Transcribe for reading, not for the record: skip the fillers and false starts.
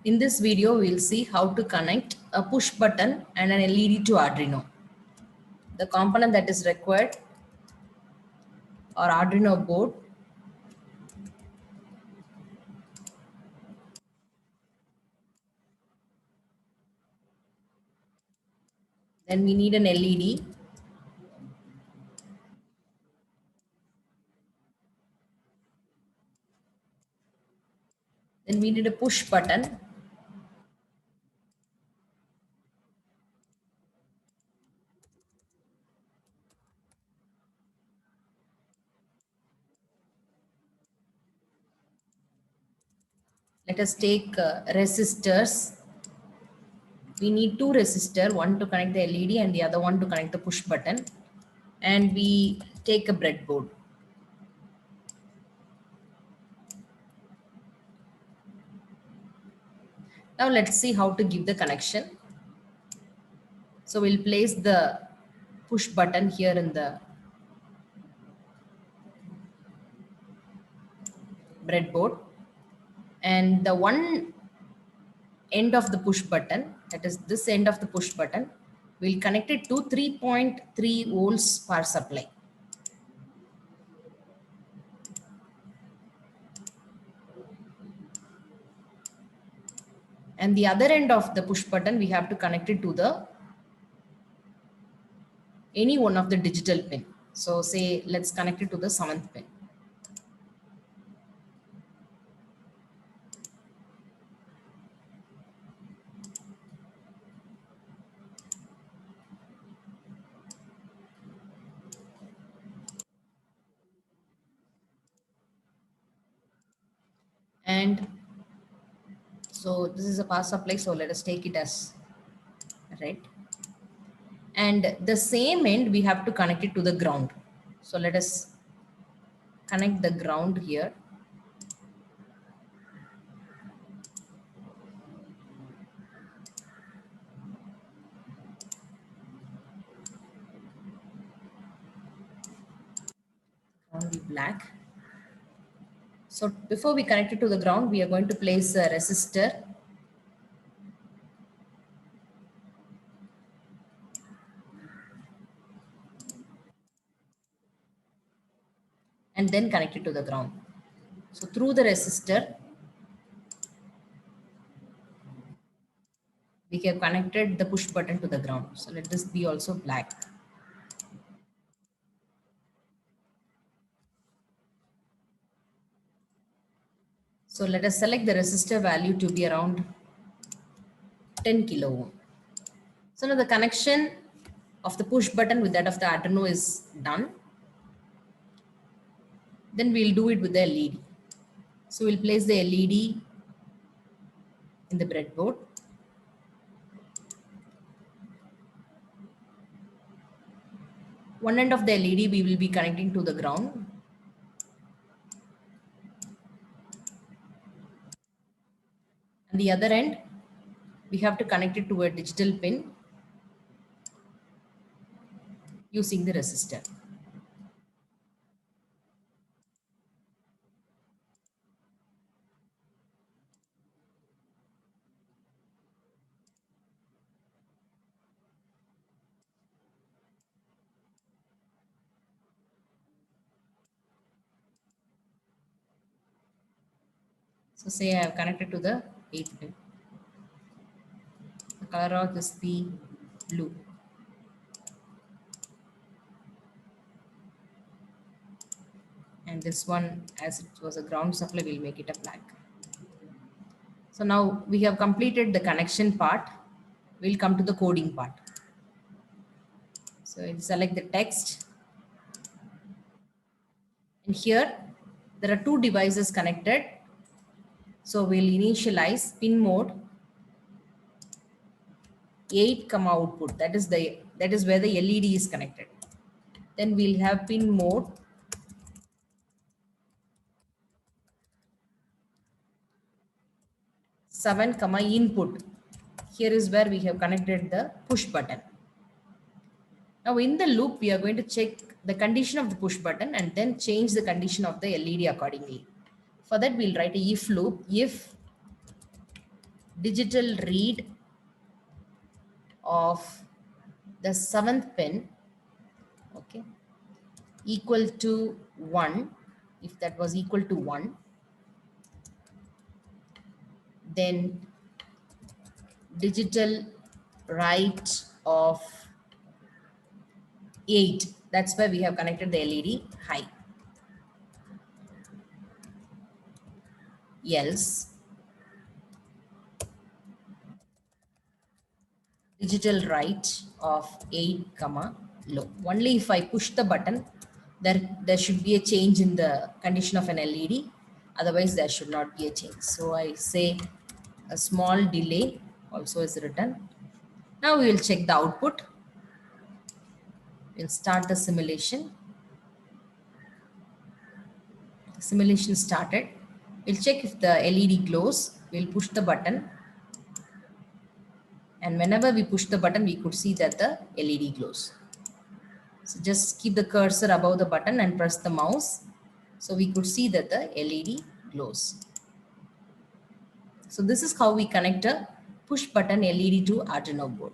In this video, we'll see how to connect a push button and an LED to Arduino. The component that is required are Arduino board, then we need an LED, then we need a push button, let us take resistors. We need two resistors, one to connect the LED and the other one to connect the push button. And we take a breadboard. Now let's see how to give the connection. So we'll place the push button here in the breadboard, and the one end of the push button, that is this end of the push button, we'll connect it to 3.3 volts power supply. And the other end of the push button, we have to connect it to the any one of the digital pin. So say let's connect it to the 7th pin. And so this is a power supply, so let us take it as right. And the same end we have to connect it to the ground. So let us connect the ground here. Ground be black. So before we connect it to the ground, we are going to place a resistor. And then connect it to the ground. So through the resistor, we have connected the push button to the ground. So let this be also black. So let us select the resistor value to be around 10 kilo ohm. So now the connection of the push button with that of the Arduino is done. Then we'll do it with the LED. So we'll place the LED in the breadboard. One end of the LED we will be connecting to the ground. And the other end, we have to connect it to a digital pin using the resistor. So say I have connected to the 8th pin. The color of this be blue. And this one, as it was a ground supply, we'll make it a black. So now we have completed the connection part. We'll come to the coding part. So I'll select the text. And here there are two devices connected. So we'll initialize pin mode 8, output. That is where the LED is connected. Then we'll have pin mode 7, input. Here is where we have connected the push button. Now in the loop, we are going to check the condition of the push button and then change the condition of the LED accordingly. For that, we'll write a if loop. If digital read of the 7th pin, okay, equal to 1. If that was equal to 1, then digital write of 8. That's why we have connected the LED high. Else digital write of 8 comma low. Only if I push the button, there should be a change in the condition of an LED. Otherwise, there should not be a change. So I say a small delay also is written. Now we will check the output. We'll start the simulation. The simulation started. We'll check if the LED glows. We'll push the button. And whenever we push the button, we could see that the LED glows. So just keep the cursor above the button and press the mouse. So we could see that the LED glows. So this is how we connect a push button LED to Arduino board.